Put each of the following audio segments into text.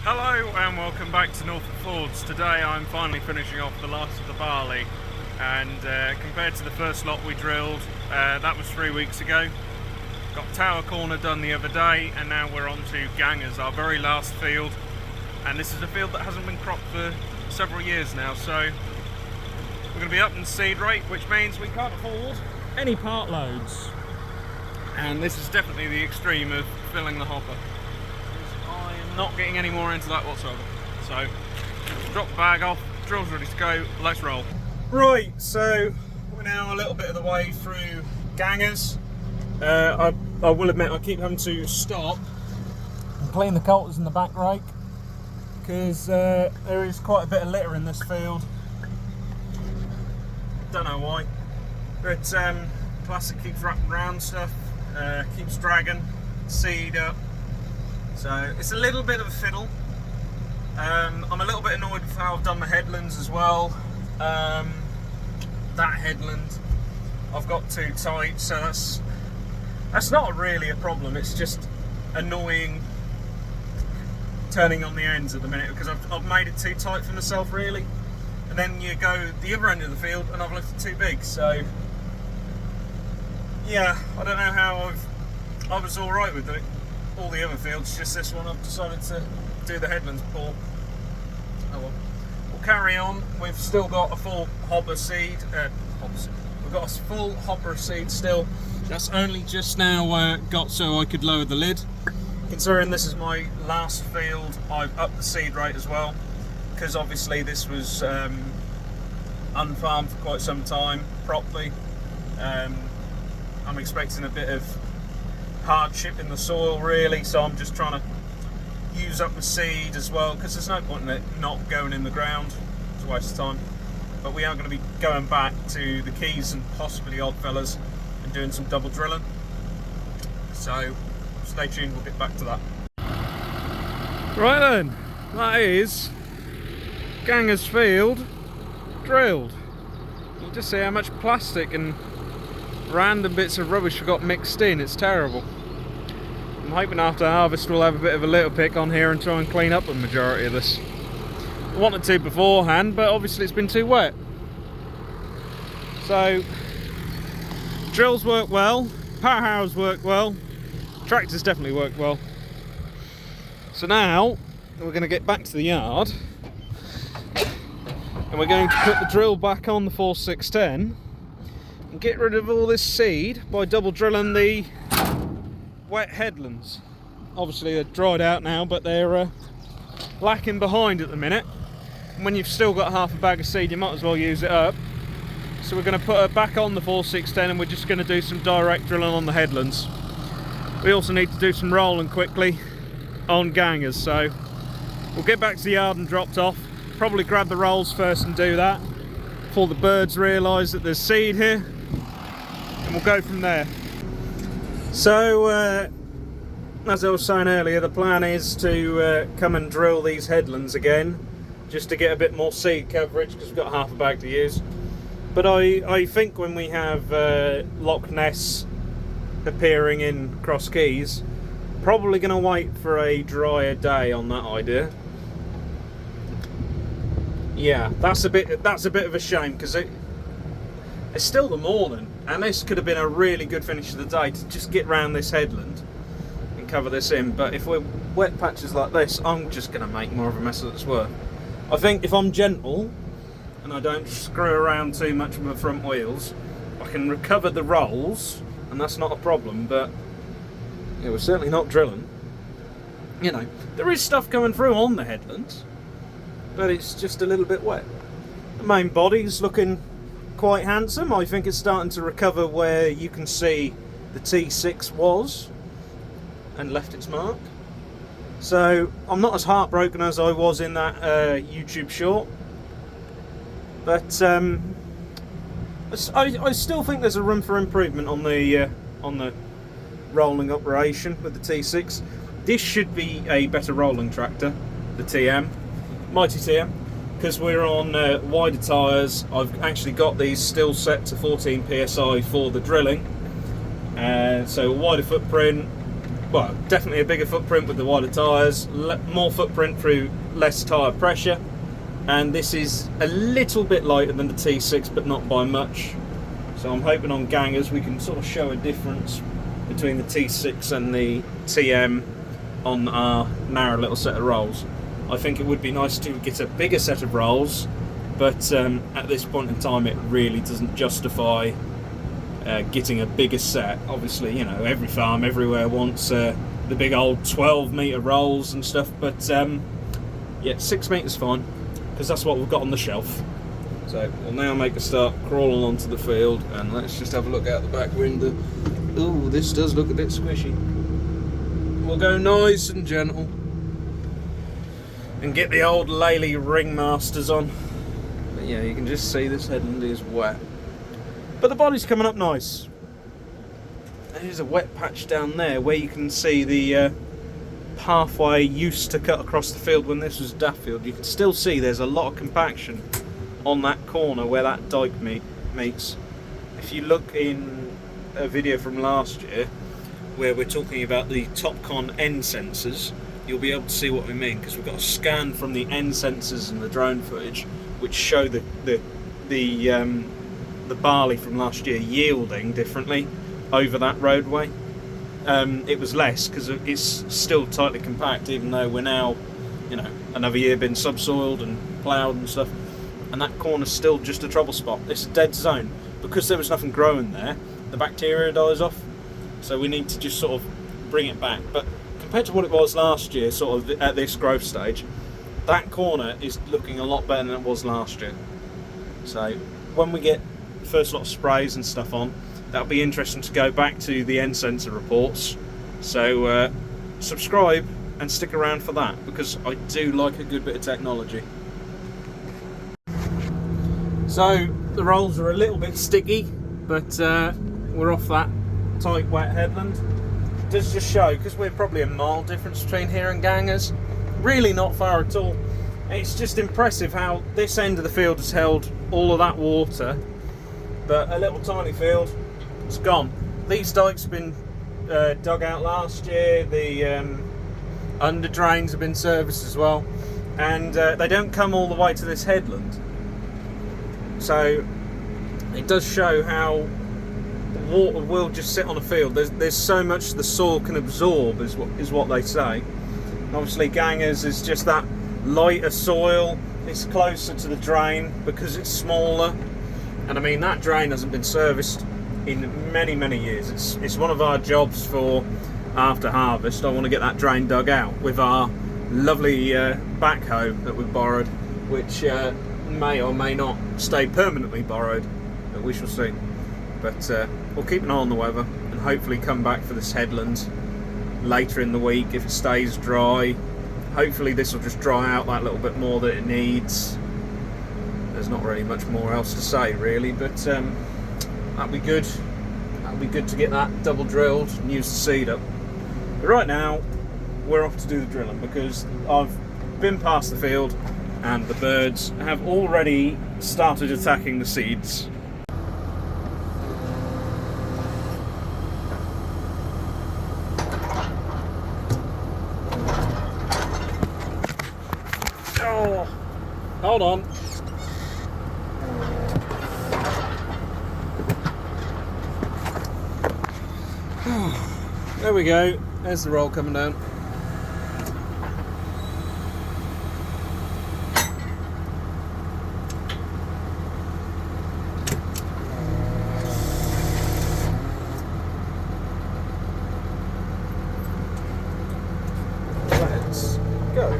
Hello and welcome back to Norfolkfords. Today I'm finally finishing off the last of the barley, and compared to the first lot we drilled, that was 3 weeks ago. Got Tower Corner done the other day, and now we're on to Gangers, our very last field. And this is a field that hasn't been cropped for several years now, so we're going to be up in seed rate, which means we can't afford any part loads. And this is definitely the extreme of filling the hopper. I am not getting any more into that whatsoever. So, drop the bag off, drill's ready to go, let's roll. Right, so we're now a little bit of the way through Gangers. I will admit I keep having to stop and clean the coulters in the back rake, because there is quite a bit of litter in this field. Don't know why, but plastic keeps wrapping around stuff, keeps dragging seed up, so it's a little bit of a fiddle. I'm a little bit annoyed with how I've done the headlands as well. That headland I've got too tight, so that's not really a problem, it's just annoying turning on the ends at the minute, because I've made it too tight for myself really, and then you go the other end of the field and I've left it too big. So yeah, I don't know how I was alright with all the other fields, just this one I've decided to do the headlands pour. Oh well, we'll carry on. We've still got a full hopper seed, we've got a full hopper seed still. That's only just now got so I could lower the lid. Considering this is my last field, I've upped the seed rate as well, because obviously this was unfarmed for quite some time properly. I'm expecting a bit of hardship in the soil really, so I'm just trying to use up the seed as well, because there's no point in it not going in the ground. It's a waste of time. But we are going to be going back to the Keys and possibly Oddfellas and doing some double drilling, so stay tuned, we'll get back to that. Right then, that is Gangers field drilled. You can just see how much plastic and random bits of rubbish we got mixed in. It's terrible. I'm hoping after harvest we'll have a bit of a litter pick on here and try and clean up the majority of this. I wanted to beforehand, but obviously it's been too wet. So drills work well, power harrows work well, tractors definitely work well. So now we're going to get back to the yard and we're going to put the drill back on the 4610 and get rid of all this seed by double drilling the wet headlands. Obviously they're dried out now, but they're lacking behind at the minute. And when you've still got half a bag of seed, you might as well use it up. So we're going to put her back on the 4610 and we're just going to do some direct drilling on the headlands. We also need to do some rolling quickly on Gangers, so we'll get back to the yard and dropped off. Probably grab the rolls first and do that before the birds realise that there's seed here, and we'll go from there. So as I was saying earlier, the plan is to come and drill these headlands again, just to get a bit more seed coverage, because we've got half a bag to use. But I think when we have Loch Ness appearing in Cross Keys, probably going to wait for a drier day on that idea. Yeah, that's a bit of a shame, because it's still the morning, and this could have been a really good finish of the day to just get round this headland and cover this in. But if we're wet patches like this, I'm just going to make more of a mess of it's worth. I think if I'm gentle and I don't screw around too much with my front wheels, I can recover the rolls, and that's not a problem. But yeah, we're certainly not drilling. You know, there is stuff coming through on the headlands, but it's just a little bit wet. The main body's looking quite handsome. I think it's starting to recover where you can see the T6 was and left its mark. So I'm not as heartbroken as I was in that YouTube short, but I still think there's a room for improvement on the rolling operation with the T6. This should be a better rolling tractor, the TM, Mighty TM, because we're on wider tyres. I've actually got these still set to 14 psi for the drilling, so a wider footprint, well, definitely a bigger footprint with the wider tyres, more footprint through less tyre pressure, and this is a little bit lighter than the T6, but not by much. So I'm hoping on gangers we can sort of show a difference between the T6 and the TM on our narrow little set of rolls. I think it would be nice to get a bigger set of rolls, but at this point in time it really doesn't justify getting a bigger set. Obviously, you know, every farm everywhere wants the big old 12 metre rolls and stuff, but yeah, 6 metres fine, because that's what we've got on the shelf. So we'll now make a start crawling onto the field, and let's just have a look out the back window. Ooh, this does look a bit squishy. We'll go nice and gentle and get the old Lely ringmasters on. But yeah, you can just see this headland is wet, but the body's coming up nice. There's a wet patch down there where you can see the pathway used to cut across the field when this was daft field. You can still see there's a lot of compaction on that corner where that dike meets. If you look in a video from last year where we're talking about the Topcon end sensors, you'll be able to see what we mean, because we've got a scan from the end sensors and the drone footage which show the barley from last year yielding differently over that roadway. It was less because it's still tightly compact, even though we're now, you know, another year been subsoiled and ploughed and stuff, and that corner's still just a trouble spot. It's a dead zone because there was nothing growing there. The bacteria dies off, so we need to just sort of bring it back. But compared to what it was last year, sort of at this growth stage, that corner is looking a lot better than it was last year. So when we get the first lot of sprays and stuff on, that'll be interesting to go back to the end sensor reports. So subscribe and stick around for that, because I do like a good bit of technology. So the rolls are a little bit sticky, but we're off that tight wet headland. It does just show, because we're probably a mile difference between here and Gangers, really not far at all. It's just impressive how this end of the field has held all of that water, but a little tiny field, it's gone. These dikes have been dug out last year, the under drains have been serviced as well, and they don't come all the way to this headland. So it does show how water will just sit on a field. There's so much the soil can absorb, is what they say. And obviously Gangers is just that lighter soil. It's closer to the drain because it's smaller, and I mean that drain hasn't been serviced in many years. It's one of our jobs for after harvest. I want to get that drain dug out with our lovely backhoe that we've borrowed, which may or may not stay permanently borrowed, but we shall see. But we'll keep an eye on the weather and hopefully come back for this headland later in the week if it stays dry. Hopefully this will just dry out that little bit more that it needs. There's not really much more else to say really, but that'll be good. That'll be good to get that double drilled and use the seed up. But right now we're off to do the drilling, because I've been past the field and the birds have already started attacking the seeds. Oh, hold on. There we go. There's the roll coming down. Let's go.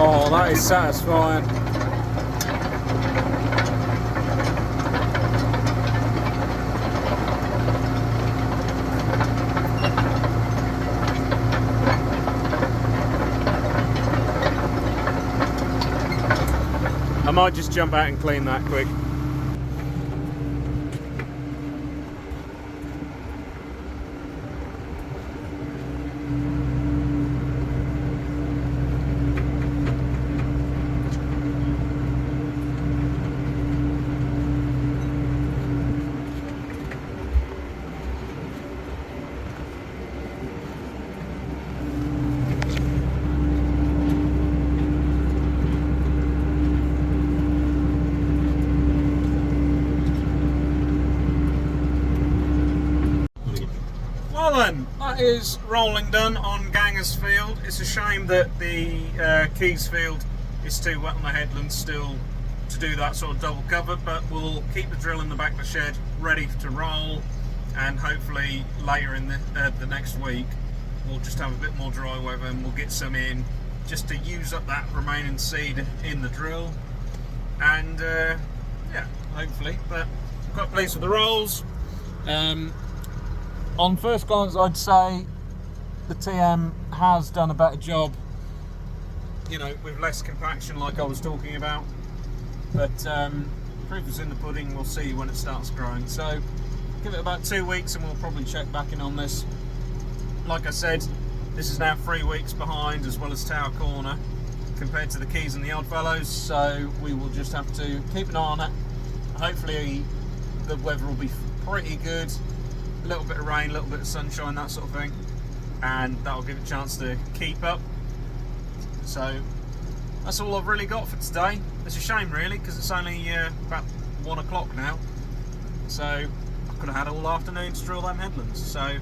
Oh, that is satisfying. I might just jump out and clean that quick. Oh, that is rolling done on Ganger's Field. It's a shame that the Keys Field is too wet on the headlands still to do that sort of double cover, but we'll keep the drill in the back of the shed ready to roll, and hopefully later in the next week we'll just have a bit more dry weather and we'll get some in just to use up that remaining seed in the drill, and yeah, hopefully. But I'm quite pleased with the rolls. On first glance, I'd say the TM has done a better job, you know, with less compaction like I was talking about, but proof is in the pudding. We'll see when it starts growing, so give it about 2 weeks and we'll probably check back in on this. Like I said, this is now 3 weeks behind, as well as Tower Corner, compared to the Keys and the Oddfellows, so we will just have to keep an eye on it. Hopefully the weather will be pretty good, a little bit of rain, a little bit of sunshine, that sort of thing, and that'll give it a chance to keep up. So that's all I've really got for today. It's a shame really, because it's only about 1 o'clock now, so I could have had all afternoon to drill them headlands. So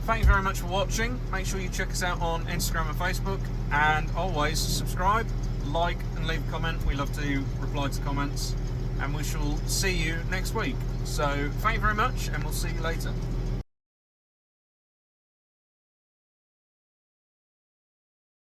thank you very much for watching. Make sure you check us out on Instagram and Facebook, and always subscribe, like and leave a comment. We love to reply to comments, and we shall see you next week. So thank you very much, and we'll see you later.